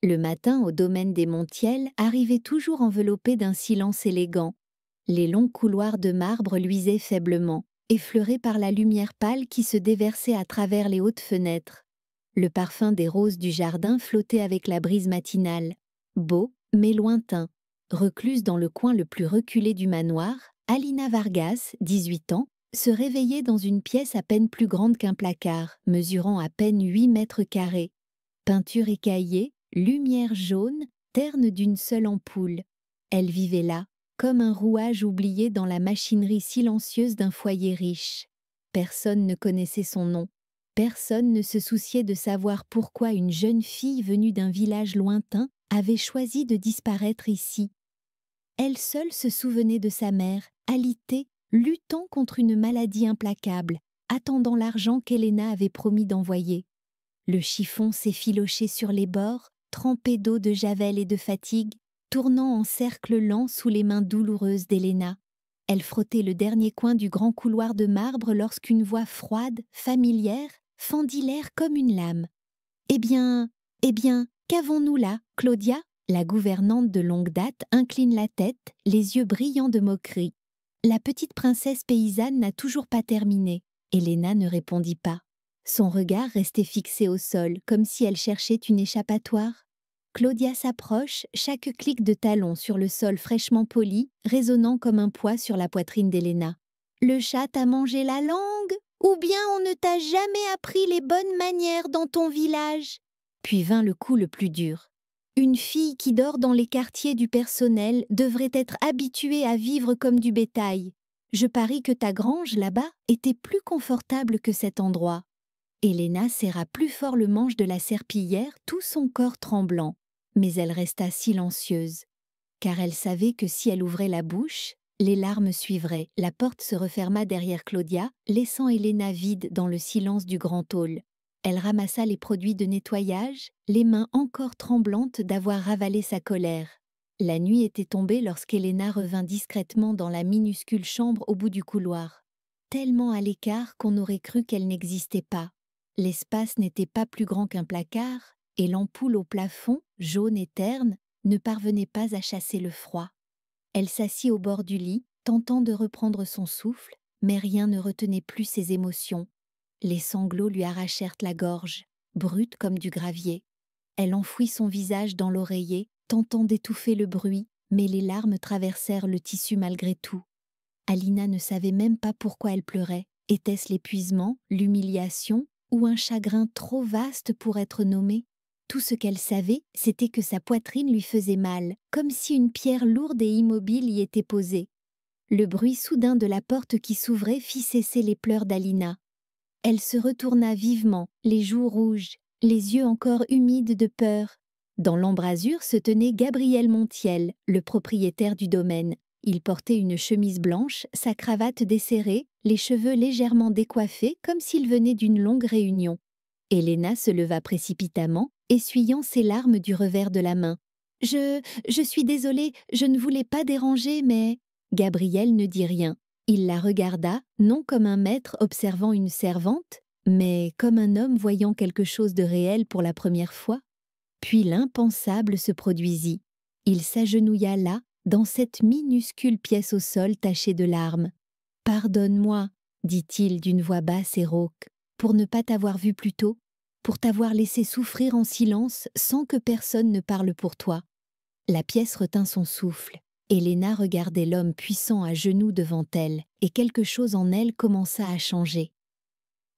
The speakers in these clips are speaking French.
Le matin, au domaine des Montiel, arrivait toujours enveloppé d'un silence élégant. Les longs couloirs de marbre luisaient faiblement, effleurés par la lumière pâle qui se déversait à travers les hautes fenêtres. Le parfum des roses du jardin flottait avec la brise matinale, beau mais lointain. Recluse dans le coin le plus reculé du manoir, Alina Vargas, 18 ans, se réveillait dans une pièce à peine plus grande qu'un placard, mesurant à peine 8 mètres carrés. Peinture écaillée, lumière jaune, terne d'une seule ampoule. Elle vivait là, comme un rouage oublié dans la machinerie silencieuse d'un foyer riche. Personne ne connaissait son nom. Personne ne se souciait de savoir pourquoi une jeune fille venue d'un village lointain avait choisi de disparaître ici. Elle seule se souvenait de sa mère, alitée, luttant contre une maladie implacable, attendant l'argent qu'Helena avait promis d'envoyer. Le chiffon s'effilochait sur les bords, trempé d'eau de javel et de fatigue, tournant en cercle lent sous les mains douloureuses d'Helena. Elle frottait le dernier coin du grand couloir de marbre lorsqu'une voix froide, familière, fendit l'air comme une lame. « Eh bien, qu'avons-nous là, Claudia ?» La gouvernante de longue date incline la tête, les yeux brillants de moquerie. La petite princesse paysanne n'a toujours pas terminé. Helena ne répondit pas. Son regard restait fixé au sol, comme si elle cherchait une échappatoire. Claudia s'approche, chaque clic de talon sur le sol fraîchement poli, résonnant comme un poids sur la poitrine d'Helena. « Le chat t'a mangé la langue ? Ou bien on ne t'a jamais appris les bonnes manières dans ton village ?» Puis vint le coup le plus dur. Une fille qui dort dans les quartiers du personnel devrait être habituée à vivre comme du bétail. Je parie que ta grange, là-bas, était plus confortable que cet endroit. Helena serra plus fort le manche de la serpillière, tout son corps tremblant. Mais elle resta silencieuse, car elle savait que si elle ouvrait la bouche, les larmes suivraient. La porte se referma derrière Claudia, laissant Helena vide dans le silence du grand hall. Elle ramassa les produits de nettoyage, les mains encore tremblantes d'avoir ravalé sa colère. La nuit était tombée lorsqu'Helena revint discrètement dans la minuscule chambre au bout du couloir. Tellement à l'écart qu'on aurait cru qu'elle n'existait pas. L'espace n'était pas plus grand qu'un placard, et l'ampoule au plafond, jaune et terne, ne parvenait pas à chasser le froid. Elle s'assit au bord du lit, tentant de reprendre son souffle, mais rien ne retenait plus ses émotions. Les sanglots lui arrachèrent la gorge, brute comme du gravier. Elle enfouit son visage dans l'oreiller, tentant d'étouffer le bruit, mais les larmes traversèrent le tissu malgré tout. Alina ne savait même pas pourquoi elle pleurait. Était-ce l'épuisement, l'humiliation ou un chagrin trop vaste pour être nommé ? Tout ce qu'elle savait, c'était que sa poitrine lui faisait mal, comme si une pierre lourde et immobile y était posée. Le bruit soudain de la porte qui s'ouvrait fit cesser les pleurs d'Alina. Elle se retourna vivement, les joues rouges, les yeux encore humides de peur. Dans l'embrasure se tenait Gabriel Montiel, le propriétaire du domaine. Il portait une chemise blanche, sa cravate desserrée, les cheveux légèrement décoiffés comme s'il venait d'une longue réunion. Helena se leva précipitamment, essuyant ses larmes du revers de la main. « Je suis désolée, je ne voulais pas déranger, mais… » Gabriel ne dit rien. Il la regarda, non comme un maître observant une servante, mais comme un homme voyant quelque chose de réel pour la première fois. Puis l'impensable se produisit. Il s'agenouilla là, dans cette minuscule pièce au sol tachée de larmes. « Pardonne-moi, dit-il d'une voix basse et rauque, pour ne pas t'avoir vu plus tôt, pour t'avoir laissé souffrir en silence sans que personne ne parle pour toi. » La pièce retint son souffle. Helena regardait l'homme puissant à genoux devant elle, et quelque chose en elle commença à changer.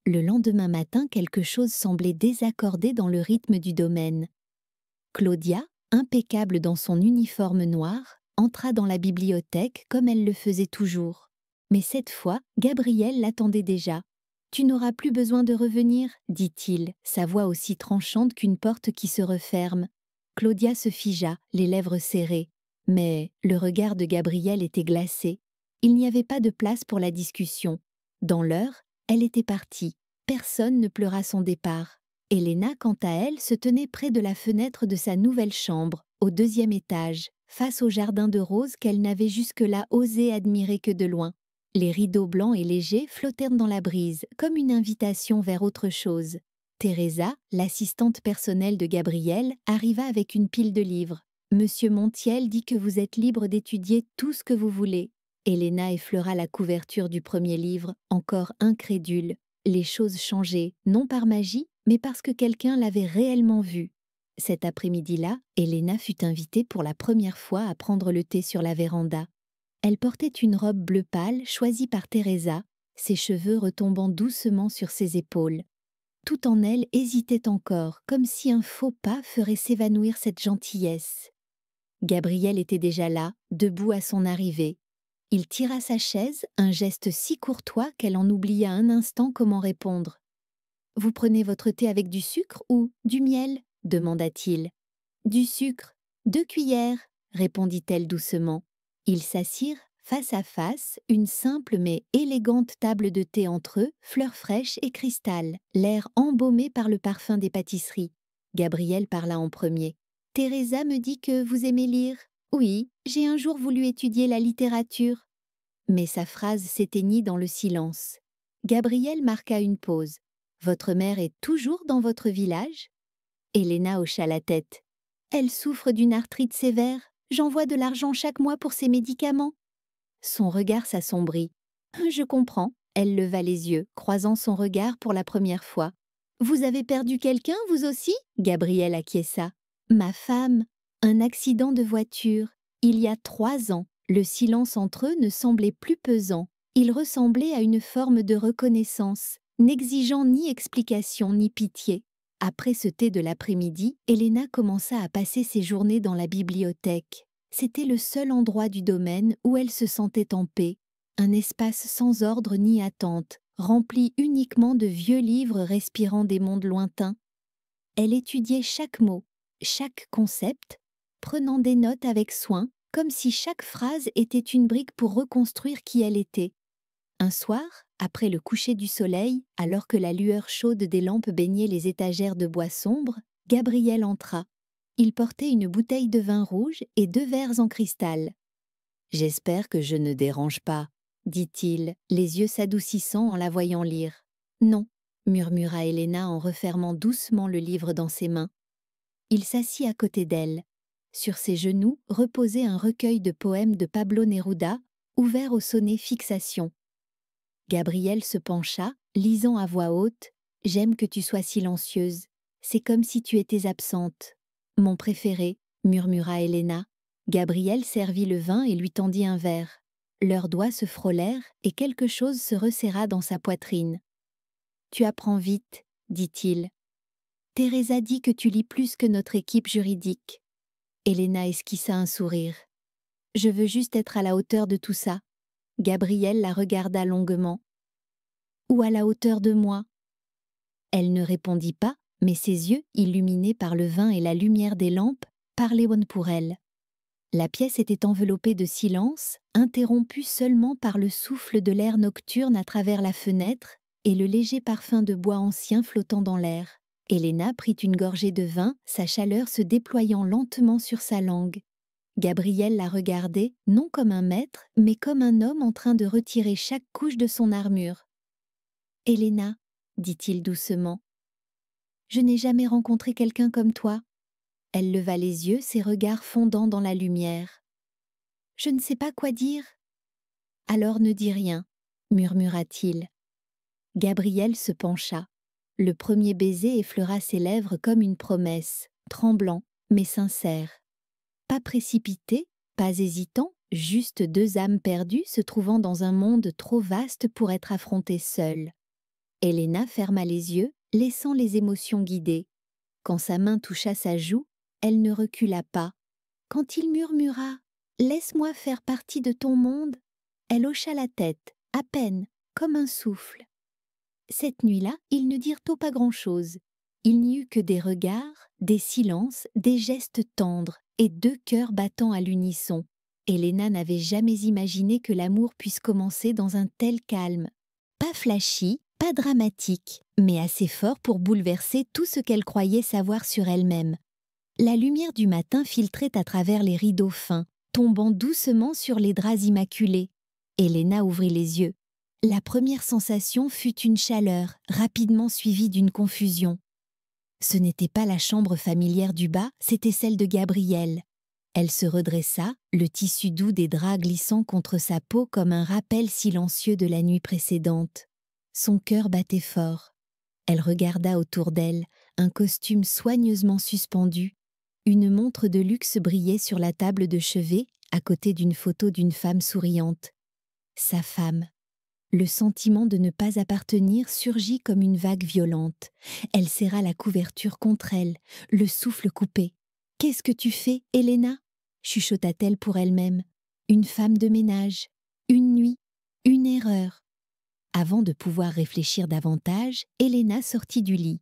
Le lendemain matin, quelque chose semblait désaccordé dans le rythme du domaine. Claudia, impeccable dans son uniforme noir, entra dans la bibliothèque comme elle le faisait toujours. Mais cette fois, Gabriel l'attendait déjà. « Tu n'auras plus besoin de revenir, » dit-il, sa voix aussi tranchante qu'une porte qui se referme. Claudia se figea, les lèvres serrées. Mais le regard de Gabriel était glacé. Il n'y avait pas de place pour la discussion. Dans l'heure, elle était partie. Personne ne pleura son départ. Helena, quant à elle, se tenait près de la fenêtre de sa nouvelle chambre, au 2e étage, face au jardin de roses qu'elle n'avait jusque-là osé admirer que de loin. Les rideaux blancs et légers flottèrent dans la brise, comme une invitation vers autre chose. Teresa, l'assistante personnelle de Gabriel, arriva avec une pile de livres. Monsieur Montiel dit que vous êtes libre d'étudier tout ce que vous voulez. Elena effleura la couverture du premier livre, encore incrédule. Les choses changeaient, non par magie, mais parce que quelqu'un l'avait réellement vue. Cet après-midi-là, Elena fut invitée pour la première fois à prendre le thé sur la véranda. Elle portait une robe bleu pâle choisie par Teresa, ses cheveux retombant doucement sur ses épaules. Tout en elle hésitait encore, comme si un faux pas ferait s'évanouir cette gentillesse. Gabriel était déjà là, debout à son arrivée. Il tira sa chaise, un geste si courtois qu'elle en oublia un instant comment répondre. « Vous prenez votre thé avec du sucre ou du miel ?» demanda-t-il. « Du sucre, 2 cuillères, » répondit-elle doucement. Ils s'assirent face à face, une simple mais élégante table de thé entre eux, fleurs fraîches et cristal, l'air embaumé par le parfum des pâtisseries. Gabriel parla en premier. « Teresa me dit que vous aimez lire. Oui, j'ai un jour voulu étudier la littérature. » Mais sa phrase s'éteignit dans le silence. Gabriel marqua une pause. « Votre mère est toujours dans votre village ?» Elena hocha la tête. « Elle souffre d'une arthrite sévère. J'envoie de l'argent chaque mois pour ses médicaments. » Son regard s'assombrit. « Je comprends. » Elle leva les yeux, croisant son regard pour la première fois. « Vous avez perdu quelqu'un, vous aussi ?» Gabriel acquiesça. « Ma femme. Un accident de voiture. Il y a 3 ans. » Le silence entre eux ne semblait plus pesant. Il ressemblait à une forme de reconnaissance, n'exigeant ni explication ni pitié. Après ce thé de l'après-midi, Elena commença à passer ses journées dans la bibliothèque. C'était le seul endroit du domaine où elle se sentait en paix, un espace sans ordre ni attente, rempli uniquement de vieux livres respirant des mondes lointains. Elle étudiait chaque mot, chaque concept, prenant des notes avec soin, comme si chaque phrase était une brique pour reconstruire qui elle était. Un soir, après le coucher du soleil, alors que la lueur chaude des lampes baignait les étagères de bois sombre, Gabriel entra. Il portait une bouteille de vin rouge et 2 verres en cristal. « J'espère que je ne dérange pas, » dit-il, les yeux s'adoucissant en la voyant lire. « Non, » murmura Elena en refermant doucement le livre dans ses mains. Il s'assit à côté d'elle. Sur ses genoux reposait un recueil de poèmes de Pablo Neruda, ouvert au sonnet Fixation. Gabriel se pencha, lisant à voix haute « J'aime que tu sois silencieuse. C'est comme si tu étais absente. »« Mon préféré, » murmura Elena. Gabriel servit le vin et lui tendit un verre. Leurs doigts se frôlèrent et quelque chose se resserra dans sa poitrine. « Tu apprends vite, » dit-il. « Teresa dit que tu lis plus que notre équipe juridique. » Elena esquissa un sourire. « Je veux juste être à la hauteur de tout ça. » Gabriel la regarda longuement. « Ou à la hauteur de moi ?» Elle ne répondit pas, mais ses yeux, illuminés par le vin et la lumière des lampes, parlaient pour elle. La pièce était enveloppée de silence, interrompue seulement par le souffle de l'air nocturne à travers la fenêtre et le léger parfum de bois ancien flottant dans l'air. Elena prit une gorgée de vin, sa chaleur se déployant lentement sur sa langue. Gabriel la regardait, non comme un maître, mais comme un homme en train de retirer chaque couche de son armure. « Elena, » dit-il doucement, « je n'ai jamais rencontré quelqu'un comme toi. » Elle leva les yeux, ses regards fondant dans la lumière. « Je ne sais pas quoi dire. »« Alors ne dis rien, » murmura-t-il. Gabriel se pencha. Le premier baiser effleura ses lèvres comme une promesse, tremblant, mais sincère. Pas précipité, pas hésitant, juste 2 âmes perdues se trouvant dans un monde trop vaste pour être affrontées seules. Elena ferma les yeux, laissant les émotions guider. Quand sa main toucha sa joue, elle ne recula pas. Quand il murmura « Laisse-moi faire partie de ton monde », elle hocha la tête, à peine, comme un souffle. Cette nuit-là, ils ne dirent pas grand-chose. Il n'y eut que des regards, des silences, des gestes tendres et 2 cœurs battant à l'unisson. Elena n'avait jamais imaginé que l'amour puisse commencer dans un tel calme. Pas flashy, pas dramatique, mais assez fort pour bouleverser tout ce qu'elle croyait savoir sur elle-même. La lumière du matin filtrait à travers les rideaux fins, tombant doucement sur les draps immaculés. Elena ouvrit les yeux. La première sensation fut une chaleur, rapidement suivie d'une confusion. Ce n'était pas la chambre familière du bas, c'était celle de Gabrielle. Elle se redressa, le tissu doux des draps glissant contre sa peau comme un rappel silencieux de la nuit précédente. Son cœur battait fort. Elle regarda autour d'elle, un costume soigneusement suspendu. Une montre de luxe brillait sur la table de chevet, à côté d'une photo d'une femme souriante. Sa femme. Le sentiment de ne pas appartenir surgit comme une vague violente. Elle serra la couverture contre elle, le souffle coupé. « Qu'est-ce que tu fais, Elena ?» chuchota-t-elle pour elle-même. « Une femme de ménage, une nuit, une erreur. » Avant de pouvoir réfléchir davantage, Elena sortit du lit.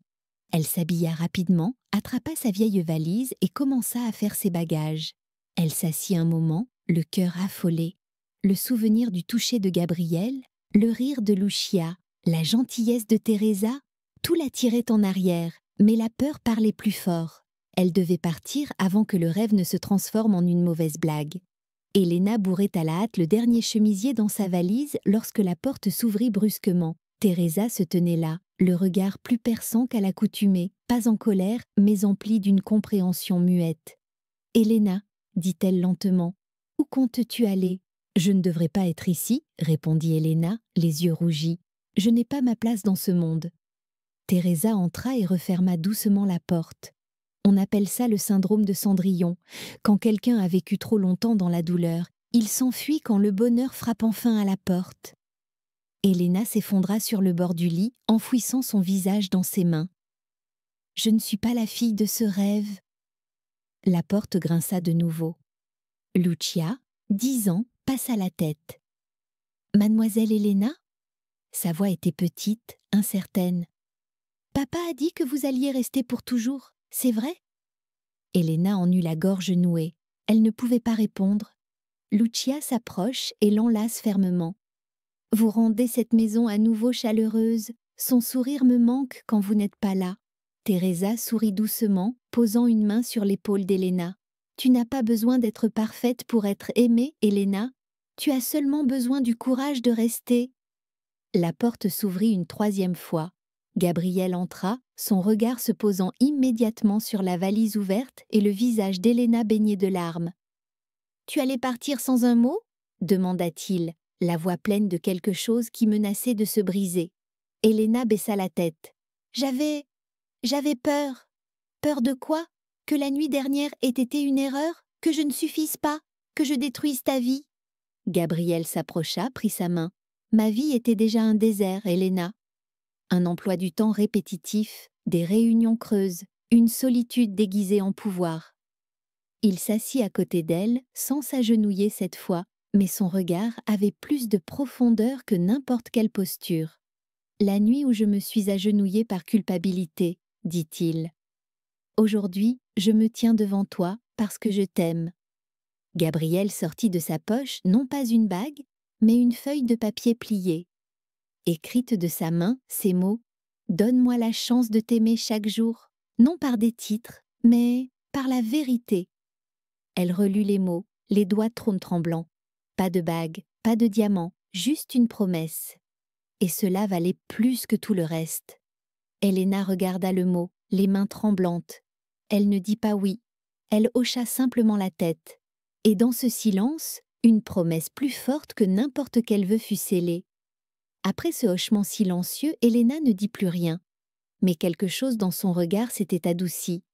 Elle s'habilla rapidement, attrapa sa vieille valise et commença à faire ses bagages. Elle s'assit un moment, le cœur affolé. Le souvenir du toucher de Gabrielle, le rire de Lucia, la gentillesse de Teresa, tout la tirait en arrière, mais la peur parlait plus fort. Elle devait partir avant que le rêve ne se transforme en une mauvaise blague. Elena bourrait à la hâte le dernier chemisier dans sa valise lorsque la porte s'ouvrit brusquement. Teresa se tenait là, le regard plus perçant qu'à l'accoutumée, pas en colère, mais empli d'une compréhension muette. « Elena, dit-elle lentement, où comptes-tu aller ? » « Je ne devrais pas être ici, répondit Elena, les yeux rougis. Je n'ai pas ma place dans ce monde. Teresa entra et referma doucement la porte. On appelle ça le syndrome de Cendrillon. Quand quelqu'un a vécu trop longtemps dans la douleur, il s'enfuit quand le bonheur frappe enfin à la porte. Elena s'effondra sur le bord du lit, enfouissant son visage dans ses mains. « Je ne suis pas la fille de ce rêve. » La porte grinça de nouveau. Lucia, 10 ans, passa la tête. « Mademoiselle Elena ?» Sa voix était petite, incertaine. « Papa a dit que vous alliez rester pour toujours, c'est vrai ?» Elena en eut la gorge nouée. Elle ne pouvait pas répondre. Lucia s'approche et l'enlace fermement. « Vous rendez cette maison à nouveau chaleureuse. Son sourire me manque quand vous n'êtes pas là. » Teresa sourit doucement, posant une main sur l'épaule d'Elena. « Tu n'as pas besoin d'être parfaite pour être aimée, Elena. Tu as seulement besoin du courage de rester. » La porte s'ouvrit une 3e fois. Gabrielle entra, son regard se posant immédiatement sur la valise ouverte et le visage d'Elena baigné de larmes. « Tu allais partir sans un mot ?» demanda-t-il, la voix pleine de quelque chose qui menaçait de se briser. Elena baissa la tête. « J'avais peur. » « Peur de quoi ? Que la nuit dernière ait été une erreur ? Que je ne suffise pas ? Que je détruise ta vie ?» Gabrielle s'approcha, prit sa main. « Ma vie était déjà un désert, Elena. » Un emploi du temps répétitif, des réunions creuses, une solitude déguisée en pouvoir. Il s'assit à côté d'elle, sans s'agenouiller cette fois, mais son regard avait plus de profondeur que n'importe quelle posture. « La nuit où je me suis agenouillée par culpabilité, » dit-il. « Aujourd'hui, je me tiens devant toi parce que je t'aime. » Gabrielle sortit de sa poche non pas une bague, mais une feuille de papier pliée. Écrite de sa main, ces mots « Donne-moi la chance de t'aimer chaque jour », non par des titres, mais par la vérité. Elle relut les mots, les doigts tremblants. Pas de bague, pas de diamant, juste une promesse. Et cela valait plus que tout le reste. Elena regarda le mot, les mains tremblantes. Elle ne dit pas oui, elle hocha simplement la tête. Et dans ce silence, une promesse plus forte que n'importe quel vœu fut scellée. Après ce hochement silencieux, Elena ne dit plus rien. Mais quelque chose dans son regard s'était adouci.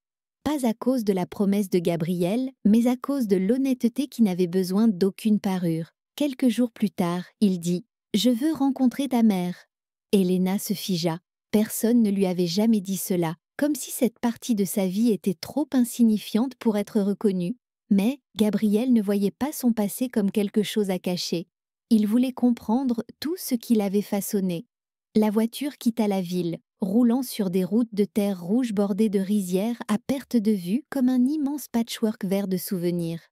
Pas à cause de la promesse de Gabrielle, mais à cause de l'honnêteté qui n'avait besoin d'aucune parure. Quelques jours plus tard, il dit « Je veux rencontrer ta mère ». Elena se figea. Personne ne lui avait jamais dit cela, comme si cette partie de sa vie était trop insignifiante pour être reconnue. Mais Gabrielle ne voyait pas son passé comme quelque chose à cacher. Il voulait comprendre tout ce qu'il avait façonné. La voiture quitta la ville, roulant sur des routes de terre rouge bordées de rizières à perte de vue comme un immense patchwork vert de souvenirs.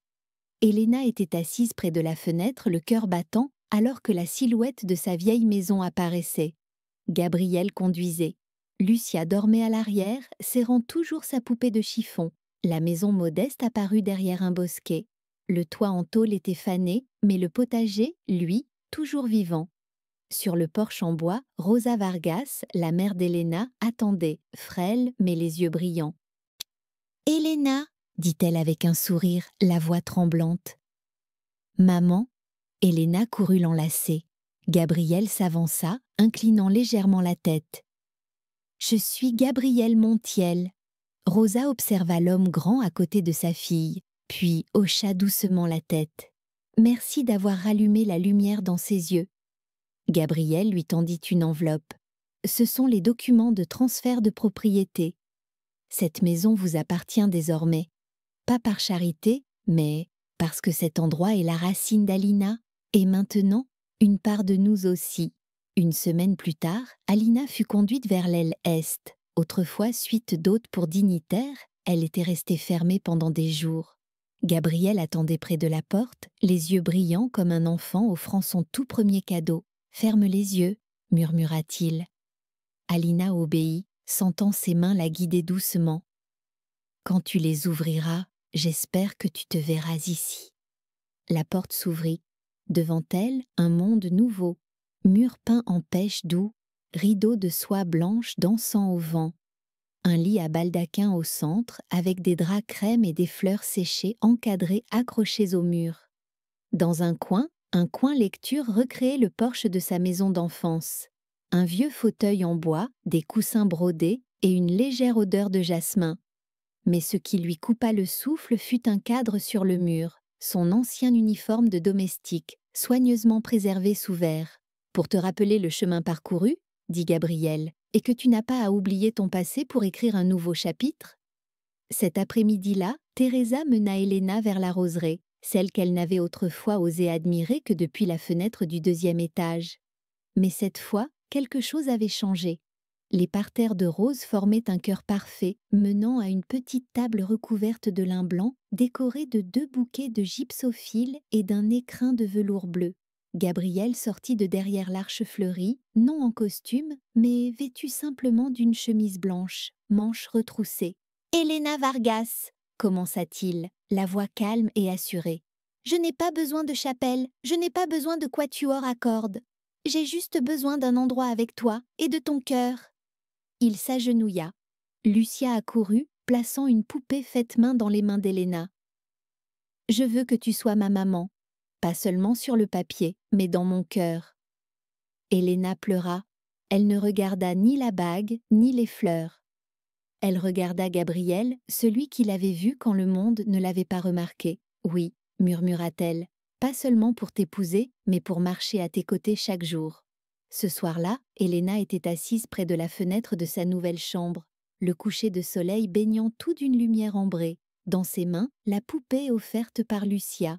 Elena était assise près de la fenêtre, le cœur battant, alors que la silhouette de sa vieille maison apparaissait. Gabrielle conduisait. Lucia dormait à l'arrière, serrant toujours sa poupée de chiffon. La maison modeste apparut derrière un bosquet. Le toit en tôle était fané, mais le potager, lui, toujours vivant. Sur le porche en bois, Rosa Vargas, la mère d'Elena, attendait, frêle mais les yeux brillants. « Elena » dit-elle avec un sourire, la voix tremblante. « Maman » Elena courut l'enlacer. Gabriel s'avança, inclinant légèrement la tête. « Je suis Gabriel Montiel. » Rosa observa l'homme grand à côté de sa fille, puis hocha doucement la tête. « Merci d'avoir rallumé la lumière dans ses yeux. » Gabriel lui tendit une enveloppe. « Ce sont les documents de transfert de propriété. Cette maison vous appartient désormais, pas par charité, mais parce que cet endroit est la racine d'Alina, et maintenant, une part de nous aussi. » Une semaine plus tard, Alina fut conduite vers l'aile est. Autrefois suite d'hôtes pour dignitaires, elle était restée fermée pendant des jours. Gabriel attendait près de la porte, les yeux brillants comme un enfant offrant son tout premier cadeau. « Ferme les yeux, » murmura-t-il. Alina obéit, sentant ses mains la guider doucement. « Quand tu les ouvriras, j'espère que tu te verras ici. » La porte s'ouvrit. Devant elle, un monde nouveau. Murs peints en pêche doux, rideaux de soie blanche dansant au vent. Un lit à baldaquin au centre, avec des draps crème et des fleurs séchées encadrées accrochées au mur. Dans un coin lecture recréait le porche de sa maison d'enfance. Un vieux fauteuil en bois, des coussins brodés et une légère odeur de jasmin. Mais ce qui lui coupa le souffle fut un cadre sur le mur, son ancien uniforme de domestique, soigneusement préservé sous verre. « Pour te rappeler le chemin parcouru, » dit Gabriel, « et que tu n'as pas à oublier ton passé pour écrire un nouveau chapitre ?» Cet après-midi-là, Teresa mena Elena vers la roseraie, celle qu'elle n'avait autrefois osé admirer que depuis la fenêtre du 2e étage. Mais cette fois, quelque chose avait changé. Les parterres de roses formaient un cœur parfait, menant à une petite table recouverte de lin blanc, décorée de 2 bouquets de gypsophile et d'un écrin de velours bleu. Gabriel sortit de derrière l'arche fleurie, non en costume, mais vêtu simplement d'une chemise blanche, manches retroussées. « Elena Vargas » commença-t-il, la voix calme et assurée. « Je n'ai pas besoin de chapelle, je n'ai pas besoin de quatuor à cordes. J'ai juste besoin d'un endroit avec toi et de ton cœur. » Il s'agenouilla. Lucia accourut, plaçant une poupée faite main dans les mains d'Elena. « Je veux que tu sois ma maman, pas seulement sur le papier, mais dans mon cœur. » Elena pleura. Elle ne regarda ni la bague, ni les fleurs. Elle regarda Gabriel, celui qui l'avait vu quand le monde ne l'avait pas remarqué. « Oui, » murmura-t-elle, « pas seulement pour t'épouser, mais pour marcher à tes côtés chaque jour. » Ce soir-là, Elena était assise près de la fenêtre de sa nouvelle chambre, le coucher de soleil baignant tout d'une lumière ambrée. Dans ses mains, la poupée offerte par Lucia.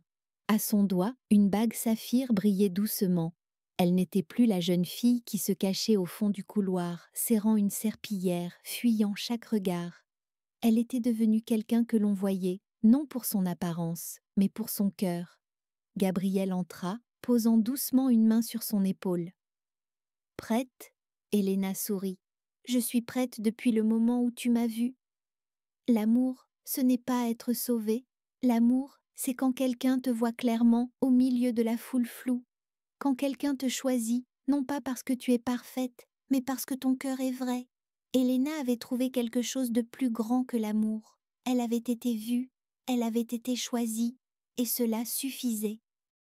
À son doigt, une bague saphir brillait doucement. Elle n'était plus la jeune fille qui se cachait au fond du couloir, serrant une serpillière, fuyant chaque regard. Elle était devenue quelqu'un que l'on voyait, non pour son apparence, mais pour son cœur. Gabriel entra, posant doucement une main sur son épaule. « Prête ?» Elena sourit. « Je suis prête depuis le moment où tu m'as vue. L'amour, ce n'est pas être sauvé. L'amour, c'est quand quelqu'un te voit clairement au milieu de la foule floue. Quand quelqu'un te choisit, non pas parce que tu es parfaite, mais parce que ton cœur est vrai. » Elena avait trouvé quelque chose de plus grand que l'amour. Elle avait été vue, elle avait été choisie, et cela suffisait.